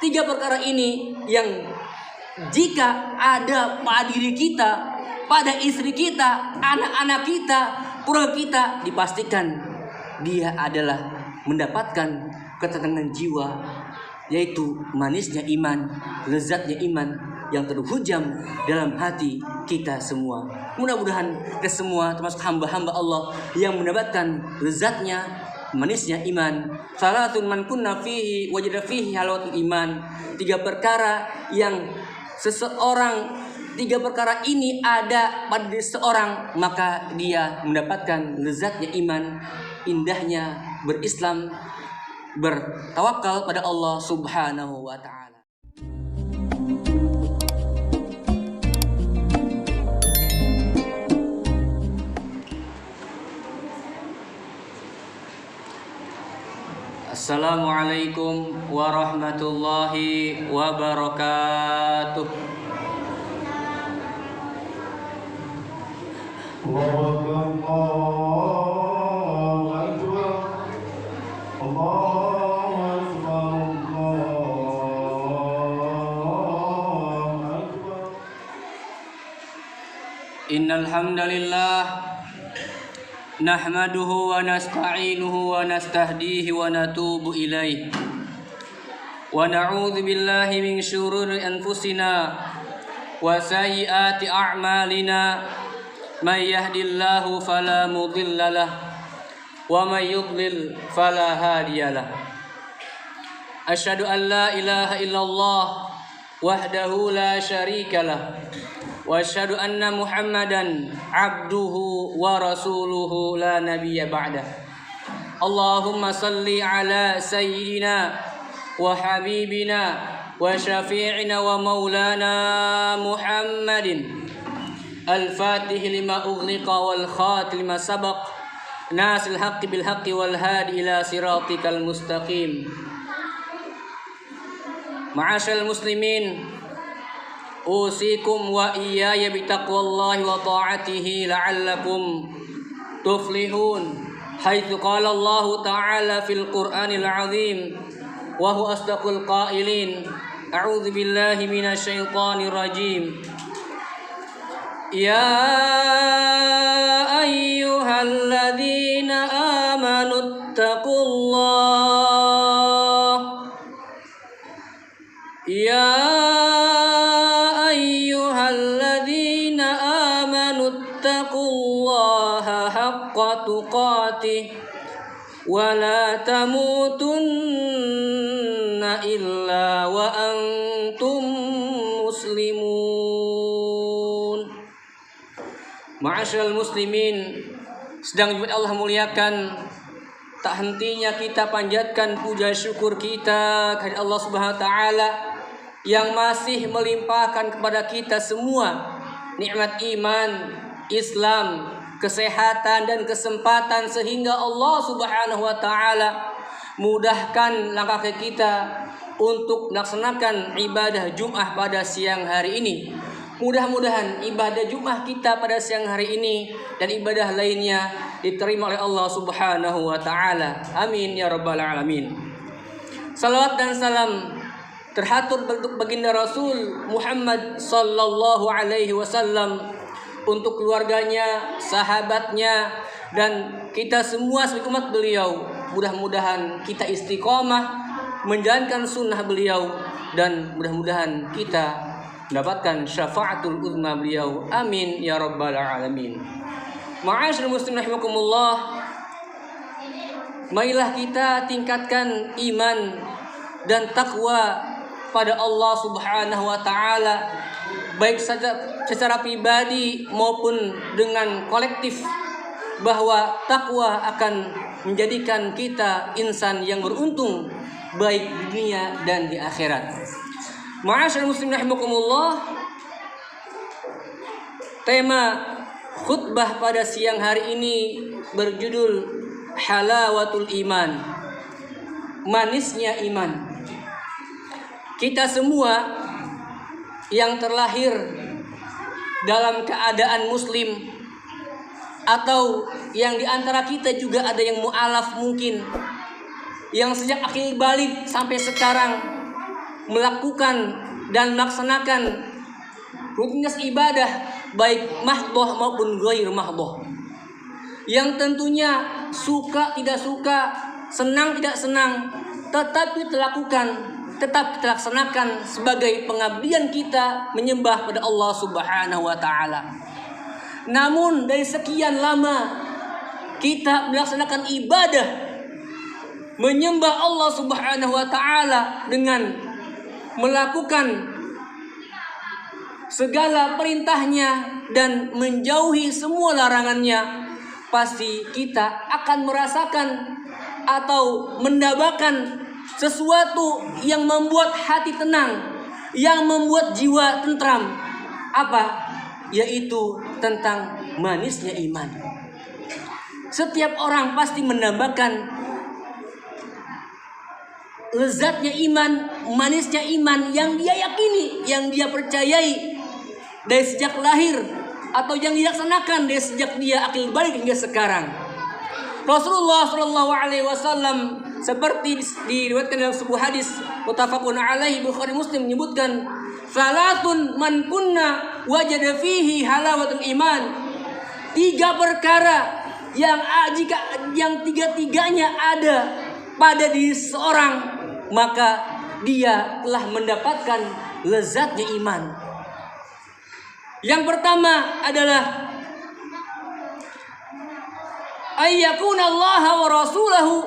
Tiga perkara ini yang jika ada pada diri kita, pada istri kita, anak-anak kita, keluarga kita, dipastikan dia adalah mendapatkan ketenangan jiwa, yaitu manisnya iman, lezatnya iman yang terhujam dalam hati kita semua. Mudah-mudahan kita semua termasuk hamba-hamba Allah yang mendapatkan lezatnya, manisnya iman. Salatun man kunna fihi wajada fihi halawatul iman. Tiga perkara ini ada pada diri seorang, maka dia mendapatkan lezatnya iman, indahnya berislam, bertawakal pada Allah Subhanahu wa ta'ala. Assalamualaikum warahmatullahi wabarakatuh. Innal hamdalillah nahmaduhu wa nasta'inuhu wa nastahdihi wa natubu ilaih wa na'udzu billahi min syururi anfusina wa sayyiati a'malina may yahdihillahu fala mudhillalah wa may yudlil fala hadiyalah. Asyhadu an la ilaha illallah wahdahu la syarikalah wa asyhadu anna Muhammadan abduhu wa rasuluhu la nabiyya ba'dah. Allahumma salli ala sayyidina wa habibina wa syafi'ina wa maulana Muhammadin al-fatih lima ughliqa wal khatim lima sabaq nasil haqqi bil haqqi wal hadi ila siratikal mustaqim. Ma'asyal muslimin, usikum wa iyaya bitaqwallahi wa ta'atihi la'allakum tuflihun. Haitsu qala Allah ta'ala fil Qur'anil 'azim wa huwa asdaqul qailin. A'udzu billahi minasy syaithanir rajim. Ya ayyuhalladzina amanu taqullah. Ya ayyuhalladzina amanu taqullaha haqqa tuqatih wa la tamutunna illa wa antum muslimun. Ma'asyiral muslimin, sedang Allah muliakan, tak hentinya kita panjatkan puja syukur kita kepada Allah Subhanahu wa taala yang masih melimpahkan kepada kita semua nikmat iman, Islam, kesehatan dan kesempatan, sehingga Allah Subhanahu wa taala mudahkan langkah kita untuk melaksanakan ibadah Jumat pada siang hari ini. Mudah-mudahan ibadah Jumat kita pada siang hari ini dan ibadah lainnya diterima oleh Allah Subhanahu wa taala. Amin ya rabbal alamin. Salawat dan salam terhatur bentuk baginda Rasul Muhammad sallallahu alaihi wasallam untuk keluarganya, sahabatnya, dan kita semua sebagai umat beliau. Mudah-mudahan kita istiqomah menjalankan sunnah beliau dan mudah-mudahan kita mendapatkan syafaatul uzma beliau. Amin ya rabbal alamin. Ma'asyiral muslimin rahimakumullah, marilah kita tingkatkan iman dan takwa pada Allah Subhanahu wa taala, baik secara pribadi maupun dengan kolektif, bahwa takwa akan menjadikan kita insan yang beruntung baik di dunia dan di akhirat. Ma'asyiral muslimin rahimakumullah, tema khutbah pada siang hari ini berjudul halawatul iman, manisnya iman. Kita semua yang terlahir dalam keadaan muslim, atau yang diantara kita juga ada yang mu'alaf mungkin, yang sejak akhir balik sampai sekarang melakukan dan melaksanakan rutinitas ibadah baik mahdhah maupun ghair mahdhah, yang tentunya suka tidak suka, senang tidak senang, tetapi tetap dilaksanakan sebagai pengabdian kita menyembah pada Allah Subhanahu wa taala. Namun dari sekian lama kita melaksanakan ibadah menyembah Allah Subhanahu wa taala dengan melakukan segala perintahnya dan menjauhi semua larangannya, pasti kita akan merasakan atau mendapatkan sesuatu yang membuat hati tenang, yang membuat jiwa tentram. Apa? Yaitu tentang manisnya iman. Setiap orang pasti mendapatkan lezatnya iman, manisnya iman yang dia yakini, yang dia percayai dari sejak lahir, atau yang dilaksanakan dari sejak dia akil balik hingga sekarang. Rasulullah SAW seperti diriwayatkan dalam sebuah hadis muttafaqun alaihi Bukhari Muslim menyebutkan, salatun man kunna wajada fihi halawatul iman. 3 perkara yang tiga-tiganya ada pada diri seorang, maka dia telah mendapatkan lezatnya iman. Yang pertama adalah ayyakuna Allah wa rasulahu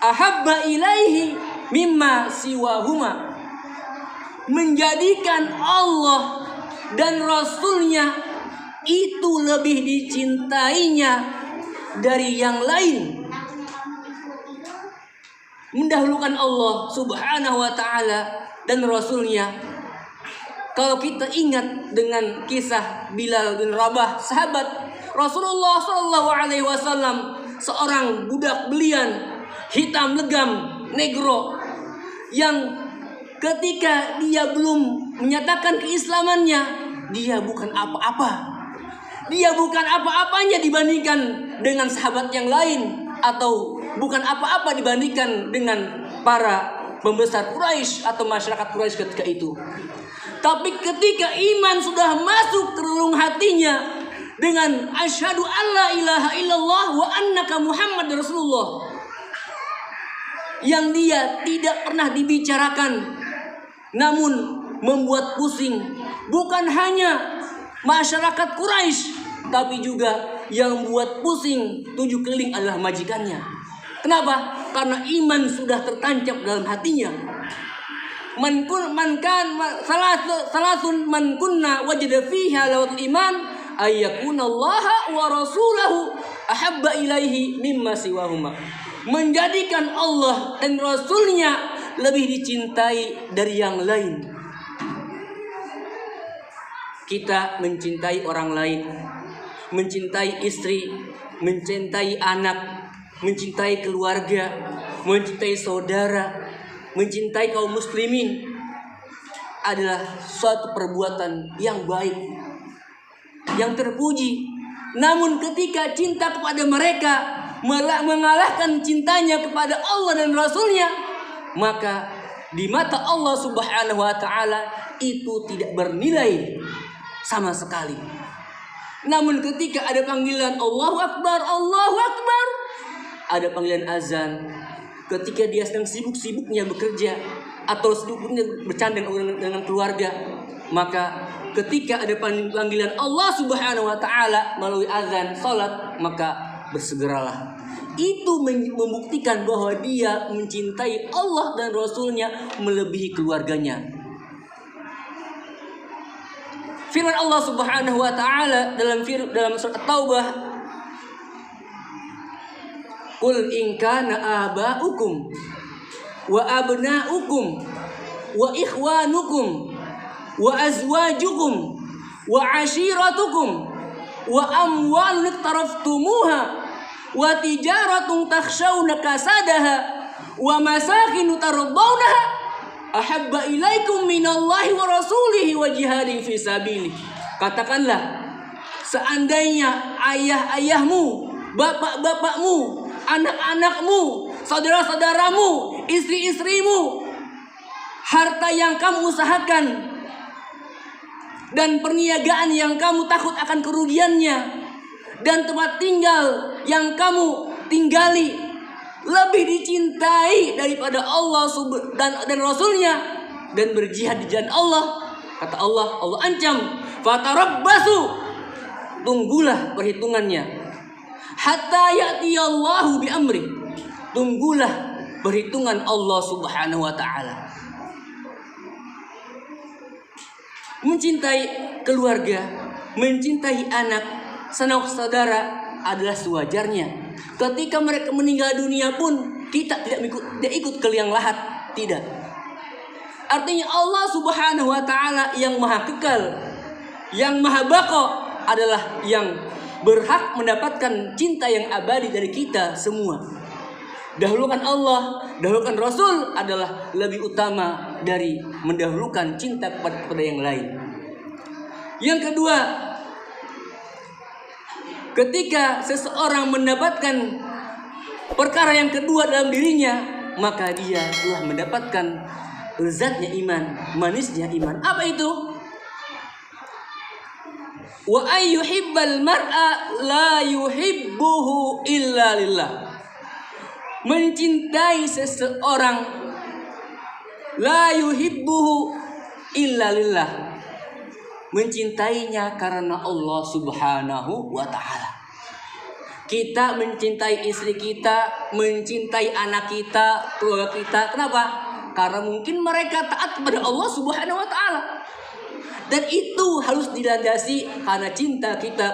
ahabba ilaihi mimma siwahuma. Menjadikan Allah dan Rasulnya itu lebih dicintainya dari yang lain. Mendahulukan Allah Subhanahu wa taala dan Rasulnya. Kalau kita ingat dengan kisah Bilal bin Rabah, sahabat Rasulullah SAW, seorang budak belian hitam legam negro, yang ketika dia belum menyatakan keislamannya, dia bukan apa-apa. Dia bukan apa-apanya dibandingkan dengan sahabat yang lain, atau bukan apa-apa dibandingkan dengan para pembesar Quraisy atau masyarakat Quraisy ketika itu. Tapi ketika iman sudah masuk ke relung hatinya dengan asyhadu alla ilaha illallah wa annaka Muhammad Rasulullah, yang dia tidak pernah dibicarakan namun membuat pusing bukan hanya masyarakat Quraisy, tapi juga yang buat pusing 7 keliling adalah majikannya. Kenapa? Karena iman sudah tertancap dalam hatinya. Man kunna wajada fiha lawatul iman ayyakuna Allah wa rasulahu ahabba ilaihi mimma siwahuma. Menjadikan Allah dan Rasulnya lebih dicintai dari yang lain. Kita mencintai orang lain, mencintai istri, mencintai anak, mencintai keluarga, mencintai saudara, mencintai kaum muslimin adalah suatu perbuatan yang baik, yang terpuji. Namun ketika cinta kepada mereka mengalahkan cintanya kepada Allah dan Rasulnya, maka di mata Allah Subhanahu wa taala itu tidak bernilai sama sekali. Namun ketika ada panggilan Allahu Akbar, Allahu Akbar, ada panggilan azan, ketika dia sedang sibuk-sibuknya bekerja atau sibuknya bercanda dengan keluarga, maka ketika ada panggilan Allah Subhanahu wa taala melalui azan salat, maka bersegeralah. Itu membuktikan bahwa dia mencintai Allah dan Rasulnya melebihi keluarganya. Firman Allah Subhanahu wa taala dalam surat At-Taubah, qul in kana aba'ukum wa abna'ukum wa ikhwanukum wa azwajukum wa ashiratukum wa amwalun iqtaraftumuha wa tijaratun takhshawna kasadaha wa masakin tardawnaha ahabba ilaikum minallahi wa rasulihi wa jihadin fi sabilihi. Katakanlah, seandainya ayah-ayahmu, bapak-bapakmu, anak-anakmu, saudara-saudaramu, istri-istrimu, harta yang kamu usahakan, dan perniagaan yang kamu takut akan kerugiannya, dan tempat tinggal yang kamu tinggali lebih dicintai daripada Allah dan Rasulnya, dan berjihad di jalan Allah. Kata Allah ancam, fatarabbasu, tunggulah perhitungannya, hatta ya'tiyallahu bi amri, tunggulah perhitungan Allah Subhanahu wa taala. Mencintai keluarga, mencintai anak, saudara adalah sewajarnya. Ketika mereka meninggal dunia pun kita tidak ikut ke liang lahat, tidak. Artinya Allah Subhanahu wa taala yang maha kekal, yang maha baqa, adalah yang berhak mendapatkan cinta yang abadi dari kita semua. Dahulukan Allah, dahulukan Rasul adalah lebih utama dari mendahulukan cinta kepada yang lain. Yang kedua, ketika seseorang mendapatkan perkara yang kedua dalam dirinya, maka dia telah mendapatkan lezatnya iman, manisnya iman. Apa itu? Wa ayyuhibbal mar'a la yuhibbuhu illa lillah. Mencintai seseorang, la yuhibbuhu illa lillah, mencintainya karena Allah Subhanahu wa taala. Kita mencintai istri kita, mencintai anak kita, keluarga kita. Kenapa? Karena mungkin mereka taat kepada Allah Subhanahu wa taala. Dan itu harus dilandasi karena cinta kita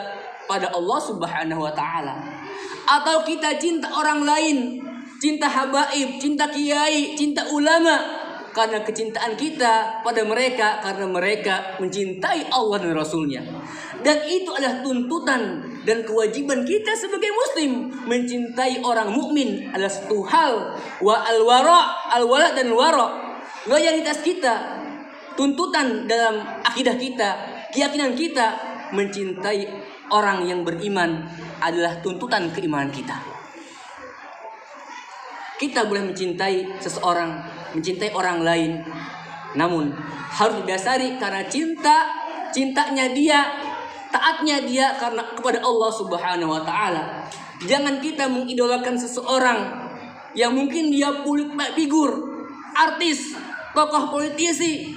pada Allah Subhanahu wa taala. Atau kita cinta orang lain, cinta habaib, cinta kiai, cinta ulama, karena kecintaan kita pada mereka, karena mereka mencintai Allah dan Rasulnya. Dan itu adalah tuntutan dan kewajiban kita sebagai muslim. Mencintai orang mukmin adalah satu hal. Wa al-wala dan wara, loyalitas kita, tuntutan dalam akidah kita, keyakinan kita. Mencintai orang yang beriman adalah tuntutan keimanan kita. Kita boleh mencintai seseorang, mencintai orang lain, namun harus didasari karena cintanya dia, taatnya dia karena kepada Allah Subhanahu wa taala. Jangan kita mengidolakan seseorang yang mungkin dia figur, artis, tokoh politisi,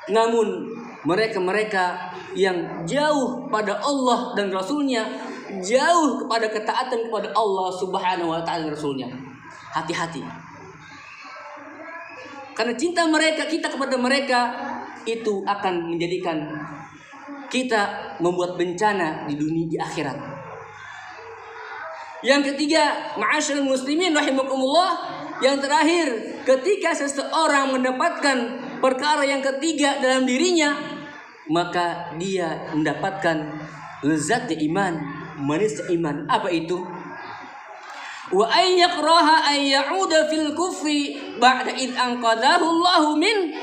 namun mereka yang jauh pada Allah dan Rasulnya, jauh kepada ketaatan kepada Allah Subhanahu wa taala dan Rasulnya. Hati-hati. Karena cinta kita kepada mereka itu akan menjadikan kita membuat bencana di dunia, di akhirat. Yang ketiga, ma'asyiral muslimin rahimakumullah, yang terakhir, ketika seseorang mendapatkan perkara yang ketiga dalam dirinya, maka dia mendapatkan lezatnya iman, manisnya iman. Apa itu? Wa ay yakraha ay ya'uda fil kufri ba'da id anqadahu Allahu min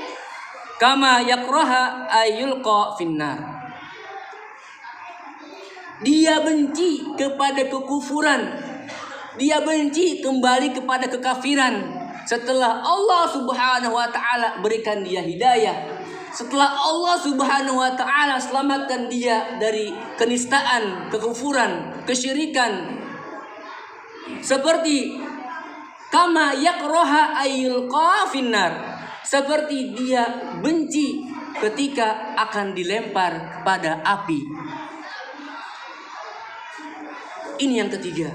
kama yakraha ay yulqa finnar. Dia benci kepada kekufuran, dia benci kembali kepada kekafiran setelah Allah Subhanahu wa taala berikan dia hidayah, setelah Allah Subhanahu wa taala selamatkan dia dari kenistaan, kekufuran, kesyirikan. Seperti kama yakraha ayyulqa finnar, seperti dia benci ketika akan dilempar kepada api. Ini yang ketiga.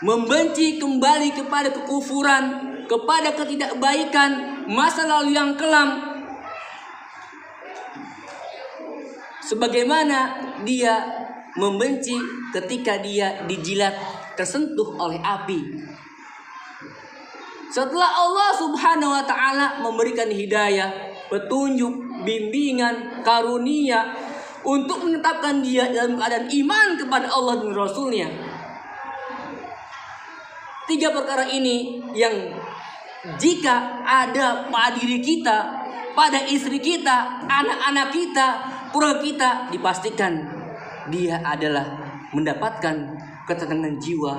Membenci kembali kepada kekufuran, kepada ketidakbaikan, masa lalu yang kelam. Sebagaimana dia membenci ketika dia dijilat, tersentuh oleh api. Setelah Allah Subhanahu wa taala memberikan hidayah, petunjuk, bimbingan, karunia untuk menetapkan dia dalam keadaan iman kepada Allah dan Rasulnya. 3 perkara ini yang jika ada pada diri kita, pada istri kita, anak-anak kita, keluarga kita, dipastikan dia adalah mendapatkan ketenangan jiwa,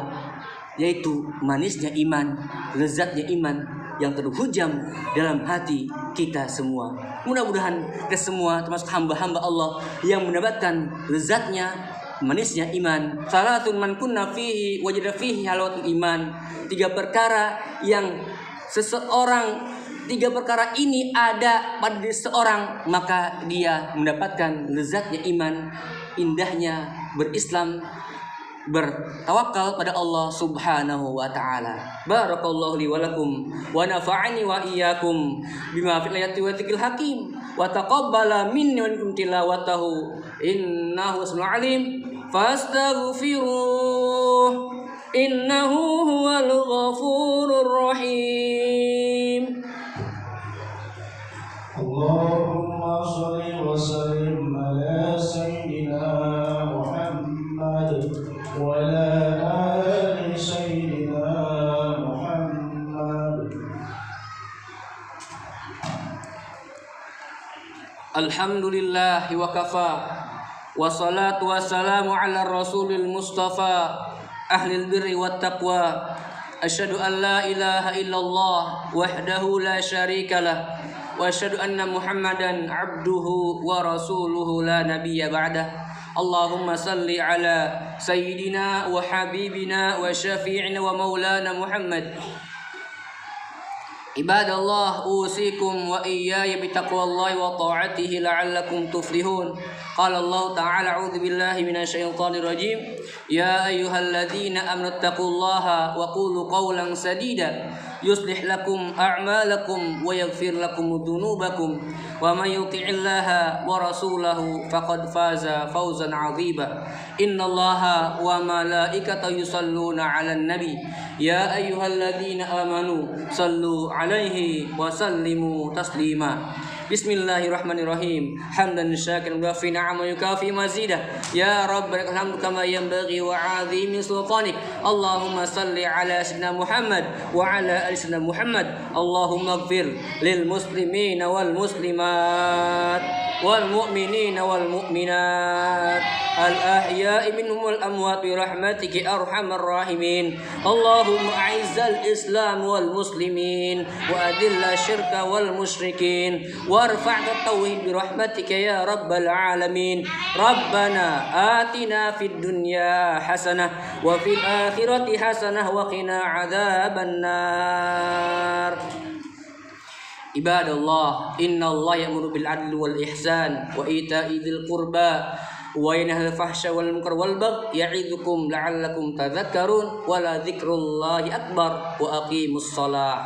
yaitu manisnya iman, lezatnya iman yang terhujam dalam hati kita semua. Mudah-mudahan kita semua termasuk hamba-hamba Allah yang mendapatkan lezatnya, manisnya iman. Salatun man kunna fihi wajada fihi halawatul iman. Tiga perkara ini ada pada diri seorang, maka dia mendapatkan lezatnya iman, indahnya berislam, bertawakal pada Allah Subhanahu wa taala. Barakallahu li wa lakum wa nafa'ani wa iyyakum bima fil ayati wa dzikril hakim wa taqabbala minni wa minkum tilawatahu innahu samiul alim fastaghfiruh innahu huwal ghafurur rahim. Allahumma shalli wa sallim ala sayyidina Muhammad wa ala ali sayyidina Muhammad. Alhamdulillah wa kafa wa salatu wassalamu ala rasulil mustafa ahlil birri wat taqwa. Asyhadu an la ilaha illallah wahdahu la syarika lah wa asyhadu anna Muhammadan abduhu wa rasuluhu la nabiyya ba'dah. Allahumma salli ala sayyidina wa habibina wa syafi'ina wa maulana Muhammad. Ibadallah, usikum wa iyaya bitaqwallahi wa ta'atihi la'allakum tuflihun. Qala Allah ta'ala, a'udzu billahi minasyaitonir rajim. Ya ayyuhalladzina amanu taqullaha wa qulu qawlan sadida yuslih lakum a'malakum wa yaghfir lakum dhunubakum wa may yuti'illaha wa rasulahu faqad faza fawzan 'azima. Innallaha wa malaikatahu yusalluna 'alan nabi ya ayyuhalladzina amanu sallu 'alaihi wa sallimu taslima. Bismillahirrahmanirrahim. Hamdan syakiran wa fi ni'ama yukafi mazidah. Ya Rabbana alhamdu kama yanbaghi wa 'azimi sultanik. Allahumma salli ala sayyidina Muhammad wa ala ali sayyidina Muhammad. Allahumma ighfir lil muslimina wal muslimat wal mu'minina wal mu'minat al ahya'i minhum wal amwat bi rahmatika arhamar rahimin. Allahumma a'izzal islam wal muslimin wa adilla syirka wal musyrikin warfa' at-tauhid bi rahmatika ya rabbal alamin. Rabbana atina fid dunya hasanah wa fil akhirati hasanah wa qina adzabannar. Ibadallah, innallaha ya'muru bil adli wal ihsan wa ita'i dzil qurba wa yanha 'anil fahsya'i wal munkar wal baghi ya'idzukum la'allakum tadhakkarun wa la dzikrullahi akbar wa aqimus shalah.